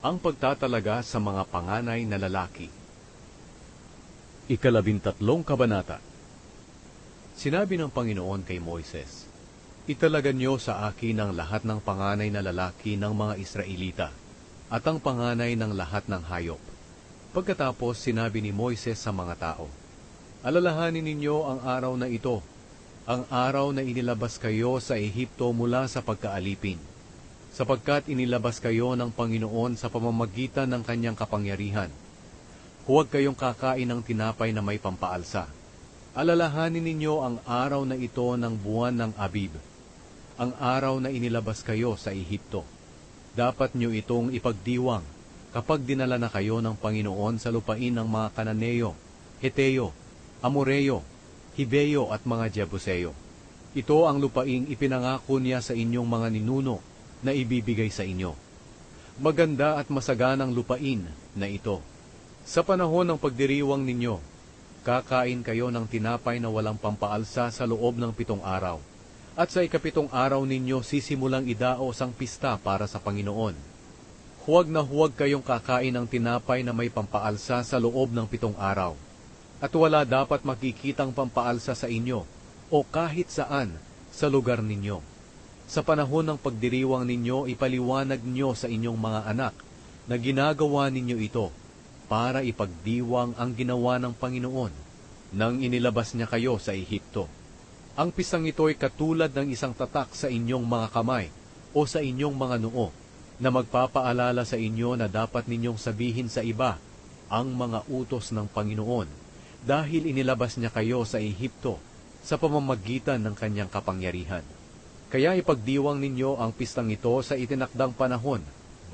Ang pagtatalaga sa mga panganay na lalaki. Ikalabintatlong kabanata. Sinabi ng Panginoon kay Moises, "Italaga niyo sa akin ang lahat ng panganay na lalaki ng mga Israelita, at ang panganay ng lahat ng hayop." Pagkatapos sinabi ni Moises sa mga tao, "Alalahanin ninyo ang araw na ito, ang araw na inilabas kayo sa Ehipto mula sa pagkaalipin, sapagkat inilabas kayo ng Panginoon sa pamamagitan ng kanyang kapangyarihan. Huwag kayong kakain ng tinapay na may pampaalsa. Alalahanin ninyo ang araw na ito ng buwan ng Abib, ang araw na inilabas kayo sa Ehipto. Dapat nyo itong ipagdiwang kapag dinala na kayo ng Panginoon sa lupain ng mga Kananeo, Heteo, Amoreo, Hibeo at mga Jebuseo. Ito ang lupaing ipinangako niya sa inyong mga ninuno na ibibigay sa inyo. Maganda at masaganang lupain na ito. Sa panahon ng pagdiriwang ninyo, kakain kayo ng tinapay na walang pampaalsa sa loob ng 7 araw. At sa ika-7 araw ninyo sisimulang idaos ang pista para sa Panginoon. Huwag na huwag kayong kakain ng tinapay na may pampaalsa sa loob ng 7 araw. At wala dapat makikitang pampaalsa sa inyo o kahit saan sa lugar ninyo. Sa panahon ng pagdiriwang ninyo, ipaliwanag nyo sa inyong mga anak na ginagawa ninyo ito para ipagdiwang ang ginawa ng Panginoon nang inilabas niya kayo sa Ehipto. Ang pisang ito ay katulad ng isang tatak sa inyong mga kamay o sa inyong mga noo na magpapaalala sa inyo na dapat ninyong sabihin sa iba ang mga utos ng Panginoon dahil inilabas niya kayo sa Ehipto sa pamamagitan ng kanyang kapangyarihan. Kaya ipagdiwang ninyo ang pistang ito sa itinakdang panahon,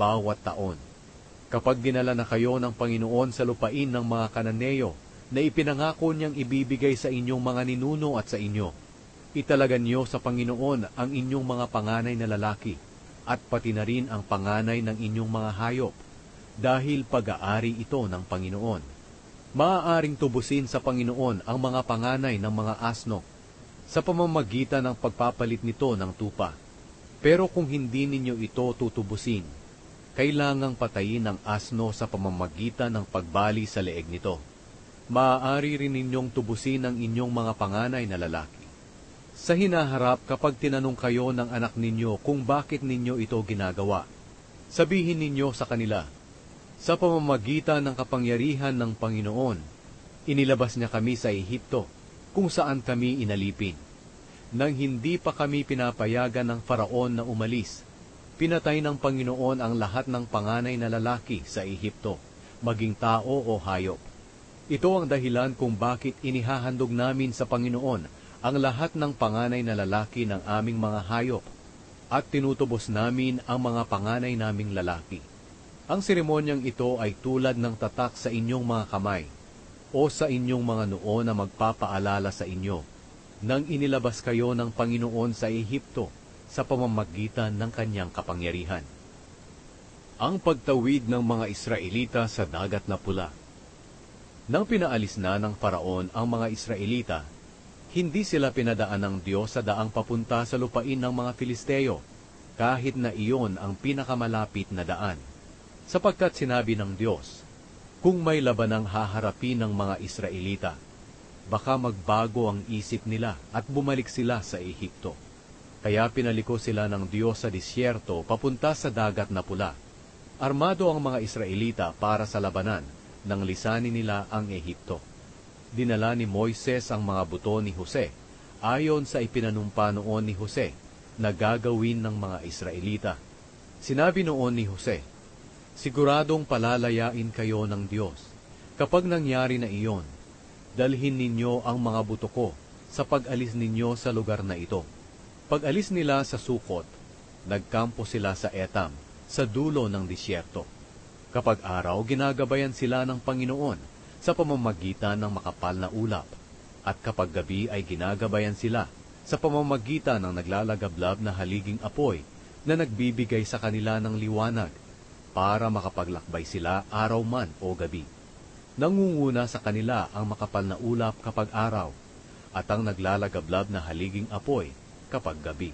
bawat taon. Kapag dinala na kayo ng Panginoon sa lupain ng mga Kananeo na ipinangako niyang ibibigay sa inyong mga ninuno at sa inyo, italagan niyo sa Panginoon ang inyong mga panganay na lalaki at pati na rin ang panganay ng inyong mga hayop, dahil pag-aari ito ng Panginoon. Maaaring tubusin sa Panginoon ang mga panganay ng mga asno sa pamamagitan ng pagpapalit nito ng tupa. Pero kung hindi ninyo ito tutubusin, kailangang patayin ang asno sa pamamagitan ng pagbali sa leeg nito. Maaari rin ninyong tubusin ang inyong mga panganay na lalaki. Sa hinaharap kapag tinanong kayo ng anak ninyo kung bakit ninyo ito ginagawa, sabihin ninyo sa kanila, "Sa pamamagitan ng kapangyarihan ng Panginoon, inilabas niya kami sa Ehipto, kung saan kami inalipin. Nang hindi pa kami pinapayagan ng Faraon na umalis, pinatay ng Panginoon ang lahat ng panganay na lalaki sa Ehipto, maging tao o hayop. Ito ang dahilan kung bakit inihahandog namin sa Panginoon ang lahat ng panganay na lalaki ng aming mga hayop, at tinutubos namin ang mga panganay naming lalaki. Ang seremonyang ito ay tulad ng tatak sa inyong mga kamay, o sa inyong mga noo na magpapaalala sa inyo, nang inilabas kayo ng Panginoon sa Ehipto sa pamamagitan ng kanyang kapangyarihan." Ang pagtawid ng mga Israelita sa Dagat na Pula. Nang pinaalis na ng Faraon ang mga Israelita, hindi sila pinadaan ng Diyos sa daang papunta sa lupain ng mga Filisteo, kahit na iyon ang pinakamalapit na daan. Sapagkat sinabi ng Diyos, kung may labanang haharapin ng mga Israelita, baka magbago ang isip nila at bumalik sila sa Ehipto. Kaya pinaliko sila ng Diyos sa disyerto papunta sa Dagat na Pula. Armado ang mga Israelita para sa labanan nang lisanin nila ang Ehipto. Dinala ni Moises ang mga buto ni Jose, ayon sa ipinanumpa noon ni Jose na gagawin ng mga Israelita. Sinabi noon ni Jose, "Siguradong palalayain kayo ng Diyos. Kapag nangyari na iyon, dalhin ninyo ang mga buto ko sa pag-alis ninyo sa lugar na ito." Pag-alis nila sa Sukot, nagkampo sila sa Etam, sa dulo ng disyerto. Kapag araw, ginagabayan sila ng Panginoon sa pamamagitan ng makapal na ulap, at kapag gabi ay ginagabayan sila sa pamamagitan ng naglalagablab na haliging apoy na nagbibigay sa kanila ng liwanag, para makapaglakbay sila araw man o gabi. Nangunguna sa kanila ang makapal na ulap kapag araw, at ang naglalagablab na haliging apoy kapag gabi.